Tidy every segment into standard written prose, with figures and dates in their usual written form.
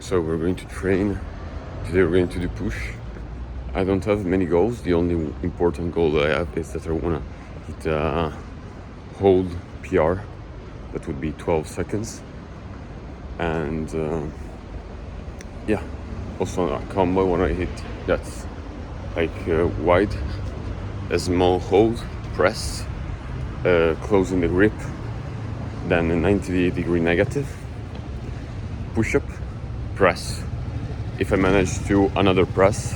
So we're going to train. Today we're going to do push. I don't have many goals. The only important goal that I have is that I want to hit a hold PR. That would be 12 seconds. And yeah, also a combo when I hit that's like wide, a small hold, press, closing the grip, then a 90-degree negative, push-up, press. If I manage to do another press,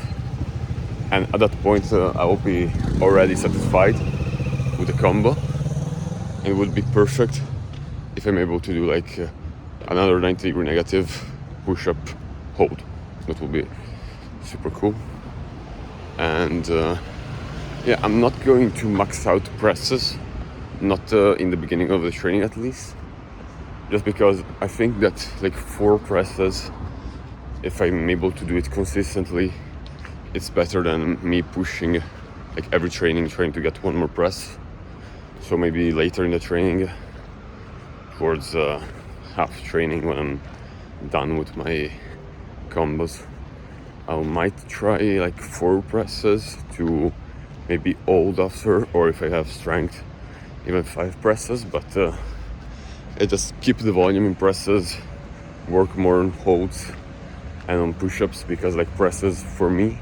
and at that point I will be already satisfied with the combo. It would be perfect if I'm able to do like another 90-degree negative, push-up, hold. That would be super cool. And yeah, I'm not going to max out presses, not in the beginning of the training at least, just because I think that like 4 presses, if I'm able to do it consistently, it's better than me pushing like every training trying to get one more press. So maybe later in the training, towards half training, when I'm done with my combos, I might try like 4 presses to maybe hold after, or if I have strength, even 5 presses. But I just keep the volume in presses, work more on holds and on push-ups, because like presses for me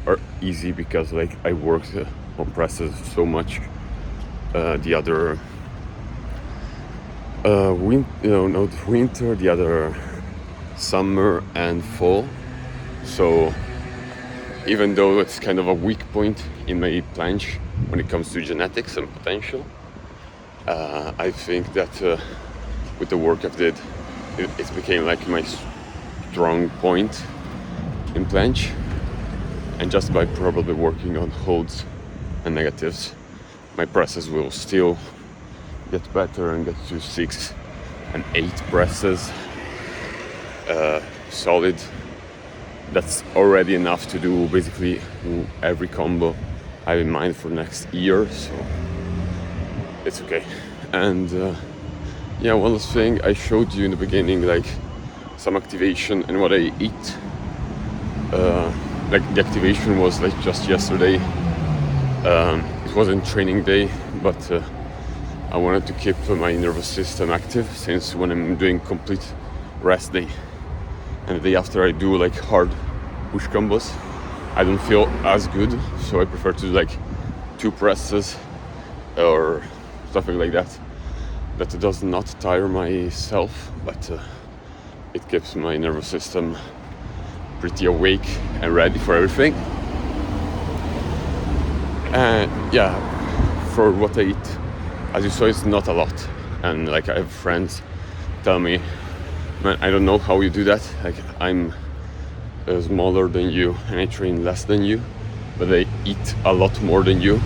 are easy because like I worked on presses so much the other winter, the other summer and fall. So even though it's kind of a weak point in my planche when it comes to genetics and potential, I think that with the work I did, it became like my strong point in planche. And just by probably working on holds and negatives, my presses will still get better and get to 6 and 8 presses solid. That's already enough to do basically every combo I have in mind for next year, so it's okay. And yeah, one last thing, I showed you in the beginning like some activation and what I eat. Like the activation was like just yesterday. It wasn't training day, but I wanted to keep my nervous system active, since when I'm doing complete rest day and the day after I do like hard push combos, I don't feel as good. So I prefer to do like 2 presses or something like that. That does not tire myself, but it keeps my nervous system pretty awake and ready for everything. And yeah, for what I eat, as you saw, it's not a lot. And like I have friends tell me, man, I don't know how you do that. Like I'm smaller than you and I train less than you, but I eat a lot more than you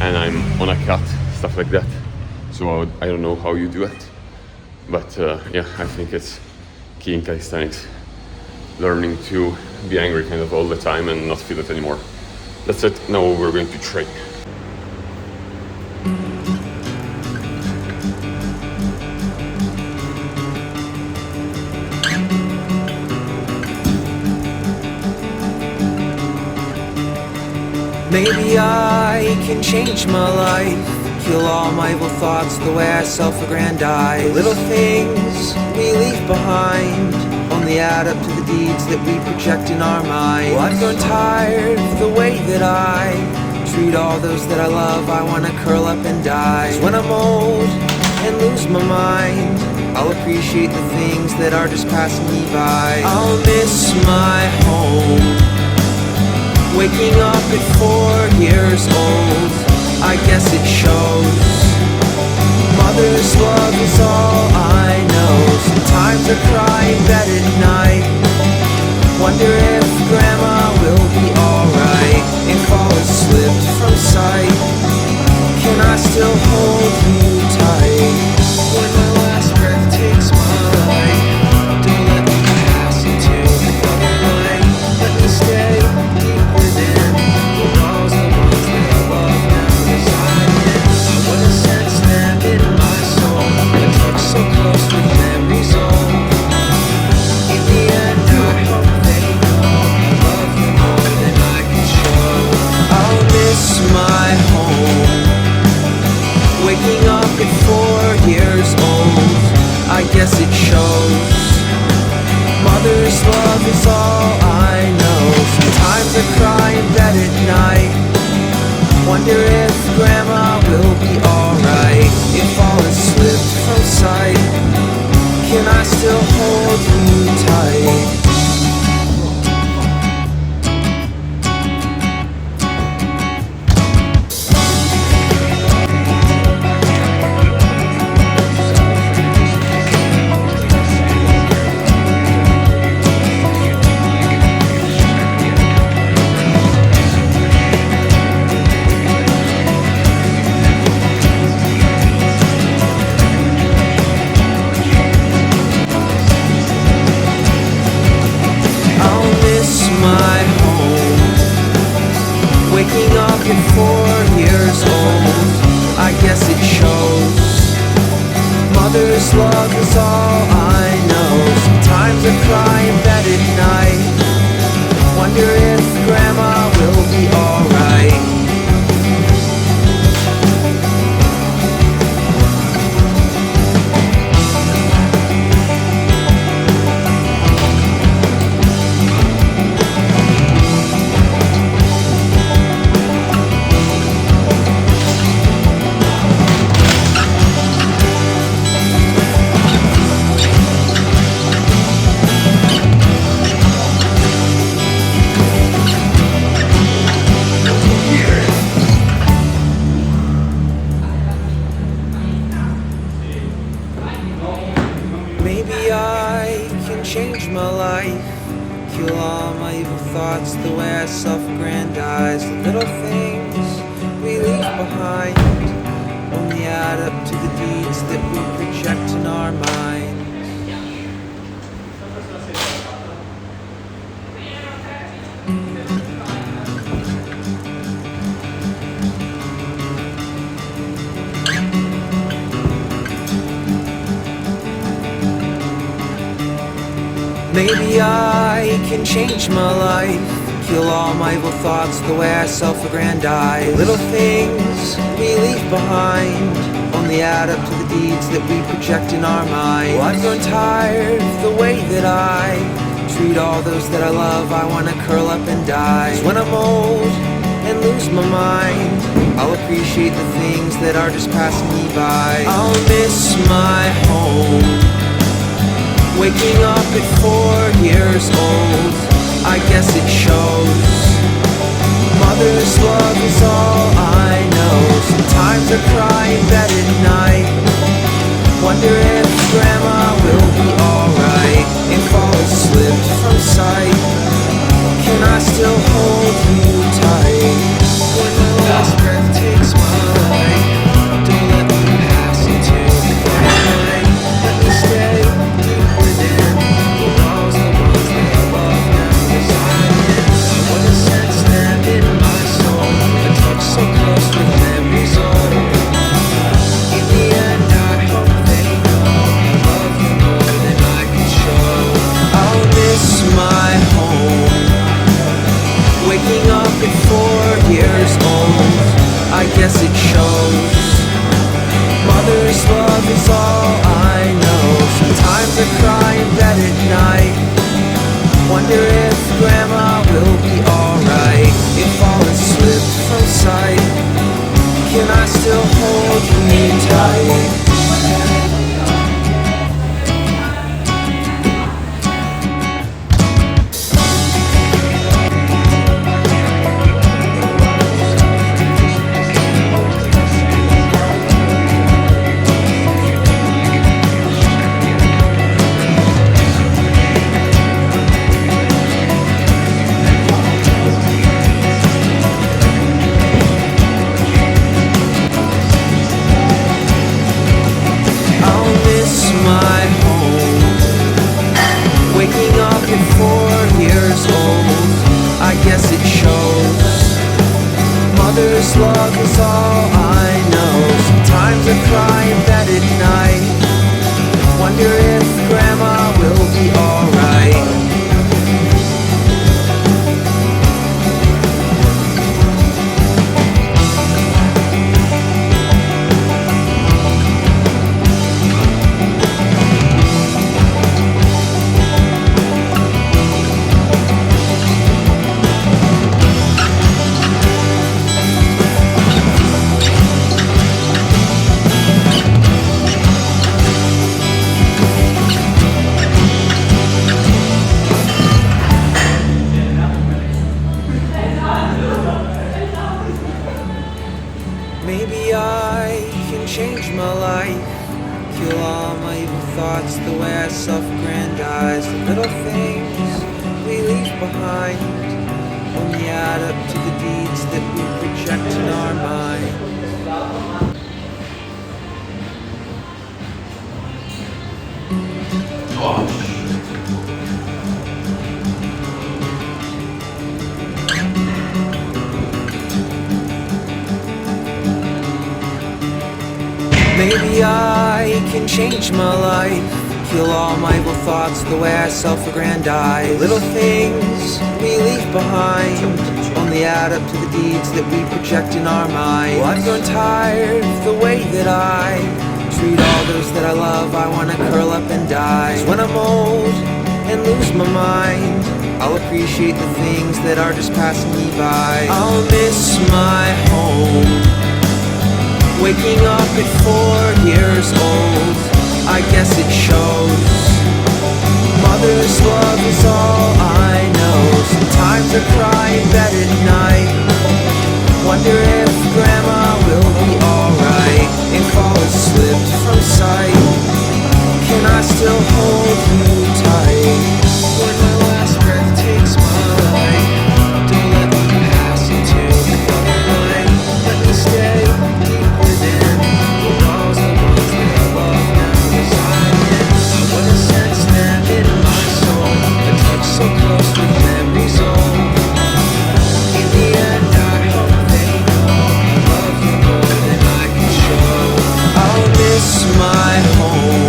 and I'm on a cut, stuff like that. So I don't know how you do it, but yeah, I think it's key in calisthenics, learning to be angry kind of all the time and not feel it anymore. That's it. Now we're going to train. Maybe I can change my life, kill all my evil thoughts, the way I self-aggrandize. Little things we leave behind only add up to the deeds that we project in our minds. Well, I've grown tired of the way that I treat all those that I love. I wanna curl up and die. 'Cause when I'm old and lose my mind, I'll appreciate the things that are just passing me by. I'll miss my home, waking up at 4 years old, I guess it shows. Mother's love is all I know. Sometimes I cry in bed at night, wonder if grandma will be alright. If all has slipped from sight, can I still hold you tight? When my last breath takes my life, don't let me pass into the other light. Let me stay deep within, who knows the ones that I love now reside in. I wanna sense them in my soul, I took so close with memories old. In the Wonder if Grandma will be alright. If all has slipped from sight, can I still hold you tight? My home, waking up at 4 years old, I guess it shows. Mother's love is all I know. Sometimes I cry in bed at night, wonder if Grandma will be alright. Maybe I can change my life, kill all my evil thoughts, the way I self-aggrandize. The little things we leave behind only add up to the deeds that we project in our minds. Maybe I can change my life, kill all my evil thoughts, the way I self-aggrandize. Little things we leave behind only add up to the deeds that we project in our minds. Well, I've grown tired of the way that I treat all those that I love. I wanna curl up and die. 'Cause when I'm old and lose my mind, I'll appreciate the things that are just passing me by. I'll miss my home, waking up at 4 years old, I guess it shows. Mother's love is all I know. Sometimes I cry in bed at night, wonder if Grandma will be alright. If all has slipped from sight, can I still hold you tight? When my last breath takes my life, don't let me pass into the night. Let me stay deep within the walls, the ones that I love now reside in. I wanna sense them in my soul, a touch so close with memories old. In the end I hope they know I love you more than I can show. I'll miss my home, waking up at 4 years old, I guess it shows. Mother's love is all I know. Sometimes I cry in bed at night, wonder if Grandma will be alright. If all has slipped from sight, can I still hold you tight? thoughts, the way I self-aggrandize, the little things we leave behind only add up to the deeds that we project in our mind. Maybe I can change my life, heal all my evil thoughts, the way I self-aggrandize. Little things we leave behind only add up to the deeds that we project in our mind. Well, I've grown tired of the way that I treat all those that I love. I wanna curl up and die. 'Cause when I'm old and lose my mind, I'll appreciate the things that are just passing me by. I'll miss my home, waking up at 4 years old, I guess it shows. Mother's love is all I know. Sometimes I cry in bed at night, wonder if Grandma will be alright. If all has slipped from sight, can I still hold you tight? When my last breath takes my life, don't let me pass into the other night. Let me stay deep within the walls, the ones that I love now reside in. I wanna sense them in my soul, a touch so close with memories old. In the end, I hope they know I love you more than I can show. I'll miss my home,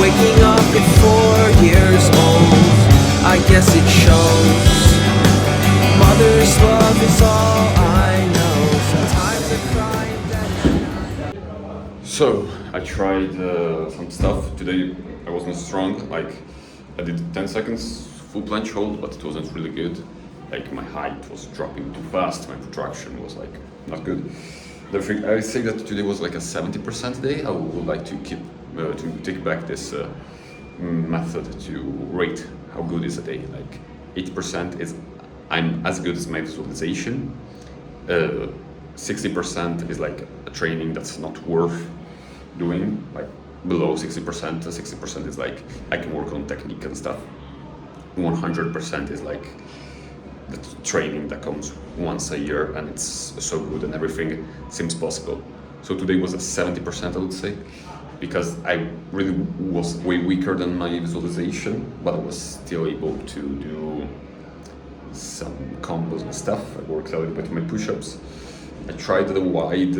waking up at 4 years old, I guess it shows. Mother's love is all I know. Sometimes I cry in bed. So I tried some stuff today. I wasn't strong. Like I did 10 seconds full planche hold, but it wasn't really good. Like my height was dropping too fast. My protraction was like not good. I say that today was like a 70% day. I would like to keep to take back this method to rate how good is a day. Like 80% is I'm as good as my visualization. 60% is like a training that's not worth doing. Like below 60%, 60% is like I can work on technique and stuff. 100% is like the training that comes once a year and it's so good and everything seems possible. So today was a 70%, I would say, because I really was way weaker than my visualization, but I was still able to do some combos and stuff. I worked a little bit on my push-ups. I tried the wide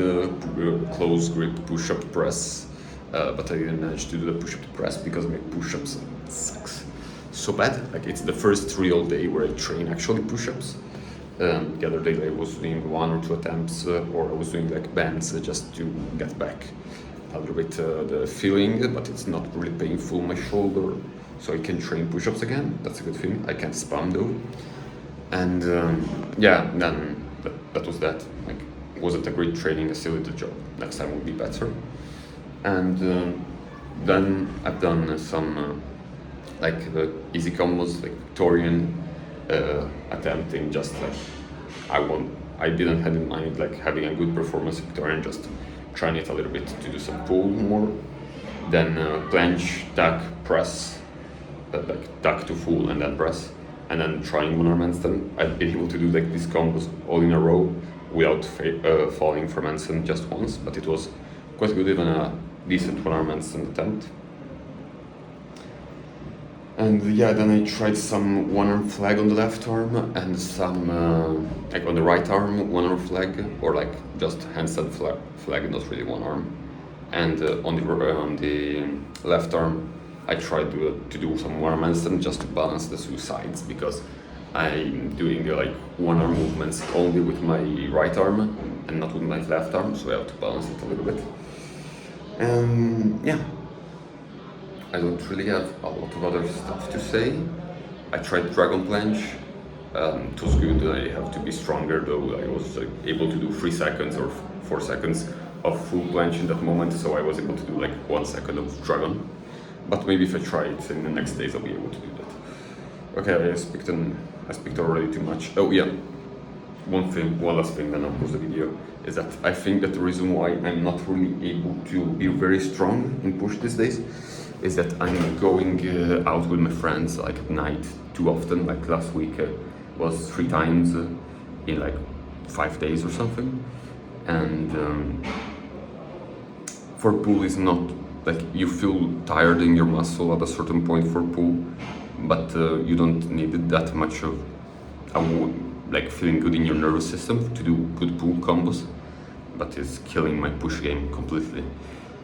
close grip push-up press, but I didn't manage to do the push-up press because my push-ups sucks so bad. Like it's the first real day where I train actually push-ups. The other day I was doing 1 or 2 attempts, or I was doing like bands just to get back a little bit the feeling, but it's not really painful my shoulder, so I can train push-ups again. That's a good thing. I can't spam though. And yeah, then that was that. Like, wasn't a great training. I still did the job. Next time will be better. And then I've done some like easy combos, like Victorian, attempting just like I didn't have in mind like having a good performance Victorian, just trying it a little bit to do some pull more. Then planche, tuck, press, like tuck to full and then press. And then trying one arm handstand. I've been able to do like these combos all in a row without falling from handstand just once, but it was quite good, even a decent one arm handstand attempt. And yeah, then I tried some one arm flag on the left arm and some like on the right arm one arm flag, or like just handstand flag, not really one arm. And on the left arm I tried to do some one arm handstand just to balance the two sides, because I'm doing like one arm movements only with my right arm and not with my left arm, so I have to balance it a little bit. And yeah, I don't really have a lot of other stuff to say. I tried dragon planche. It was good. I have to be stronger though. I was able to do 3 seconds or 4 seconds of full planche in that moment, so I was able to do like 1 second of dragon. But maybe if I try it in the next days, I'll be able to do that. Okay, I speak already too much. Oh yeah, one last thing, then I'll close the video, is that I think that the reason why I'm not really able to be very strong in push these days is that I'm going out with my friends like at night too often. Like last week was 3 times in like 5 days or something, and for pull is not like you feel tired in your muscle at a certain point for pull, but you don't need that much of like feeling good in your nervous system to do good pull combos. But it's killing my push game completely,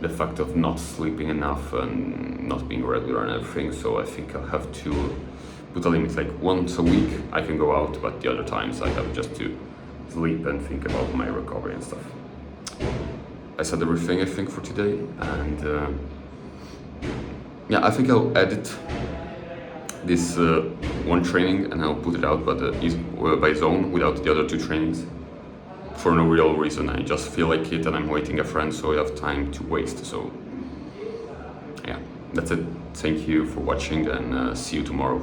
the fact of not sleeping enough and not being regular and everything. So I think I'll have to put a limit, like once a week I can go out, but the other times I have just to sleep and think about my recovery and stuff. I said everything I think for today, and yeah, I think I'll edit this one training and I'll put it out by zone without the other 2 trainings for no real reason. I just feel like it and I'm waiting a friend, so I have time to waste. So yeah, that's it. Thank you for watching, and see you tomorrow.